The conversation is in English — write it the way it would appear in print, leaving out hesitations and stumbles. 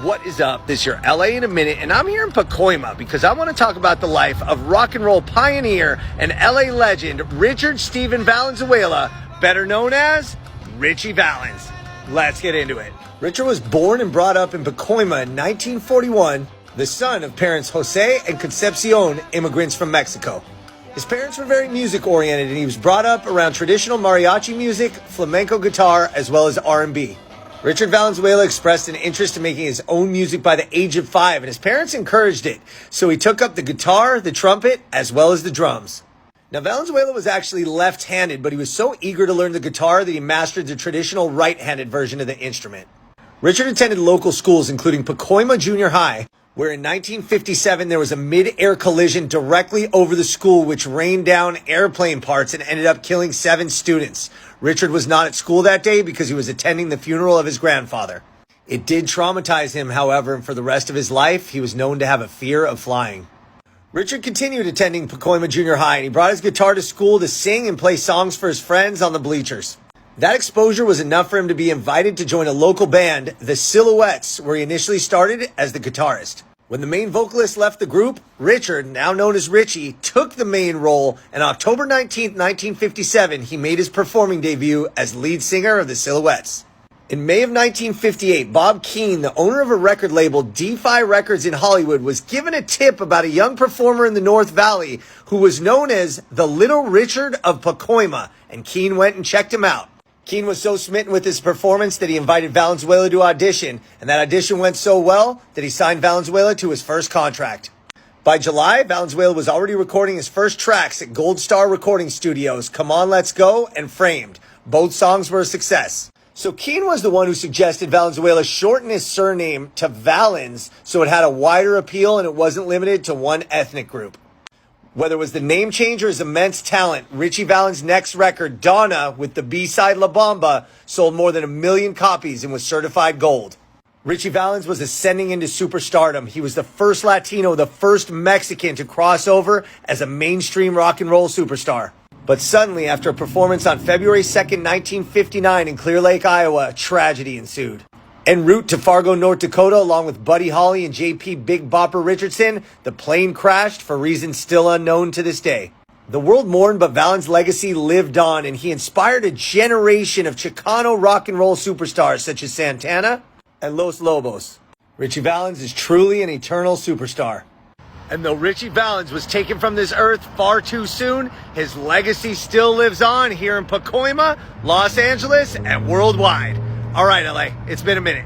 What is up? This is your LA in a minute, and I'm here in Pacoima because I want to talk about the life of rock and roll pioneer and LA legend Richard Steven Valenzuela, better known as Ritchie Valens. Let's get into it. Richard was born and brought up in Pacoima in 1941, the son of parents Jose and Concepcion, immigrants from Mexico. His parents were very music-oriented, and he was brought up around traditional mariachi music, flamenco guitar, as well as R&B. Richard Valenzuela expressed an interest in making his own music by the age of 5, and his parents encouraged it, so he took up the guitar, the trumpet, as well as the drums. Now, Valenzuela was actually left-handed, but he was so eager to learn the guitar that he mastered the traditional right-handed version of the instrument. Richard attended local schools, including Pacoima Junior High, where in 1957 there was a mid-air collision directly over the school which rained down airplane parts and ended up killing 7 students. Richard was not at school that day because he was attending the funeral of his grandfather. It did traumatize him, however, and for the rest of his life, he was known to have a fear of flying. Richard continued attending Pacoima Junior High, and he brought his guitar to school to sing and play songs for his friends on the bleachers. That exposure was enough for him to be invited to join a local band, the Silhouettes, where he initially started as the guitarist. When the main vocalist left the group, Richard, now known as Ritchie, took the main role, and October 19, 1957, he made his performing debut as lead singer of the Silhouettes. In May of 1958, Bob Keane, the owner of a record label, DeFi Records in Hollywood, was given a tip about a young performer in the North Valley who was known as the Little Richard of Pacoima, and Keane went and checked him out. Keane was so smitten with his performance that he invited Valenzuela to audition, and that audition went so well that he signed Valenzuela to his first contract. By July, Valenzuela was already recording his first tracks at Gold Star Recording Studios, Come On Let's Go and Framed. Both songs were a success. So Keane was the one who suggested Valenzuela shorten his surname to Valens so it had a wider appeal and it wasn't limited to one ethnic group. Whether it was the name change or his immense talent, Ritchie Valens' next record, Donna, with the B-side La Bamba, sold more than 1 million copies and was certified gold. Ritchie Valens was ascending into superstardom. He was the first Latino, the first Mexican to cross over as a mainstream rock and roll superstar. But suddenly, after a performance on February 2nd, 1959 in Clear Lake, Iowa, tragedy ensued. En route to Fargo, North Dakota, along with Buddy Holly and J.P. Big Bopper Richardson, the plane crashed for reasons still unknown to this day. The world mourned, but Valens' legacy lived on, and he inspired a generation of Chicano rock and roll superstars such as Santana and Los Lobos. Ritchie Valens is truly an eternal superstar. And though Ritchie Valens was taken from this earth far too soon, his legacy still lives on here in Pacoima, Los Angeles, and worldwide. All right, LA, it's been a minute.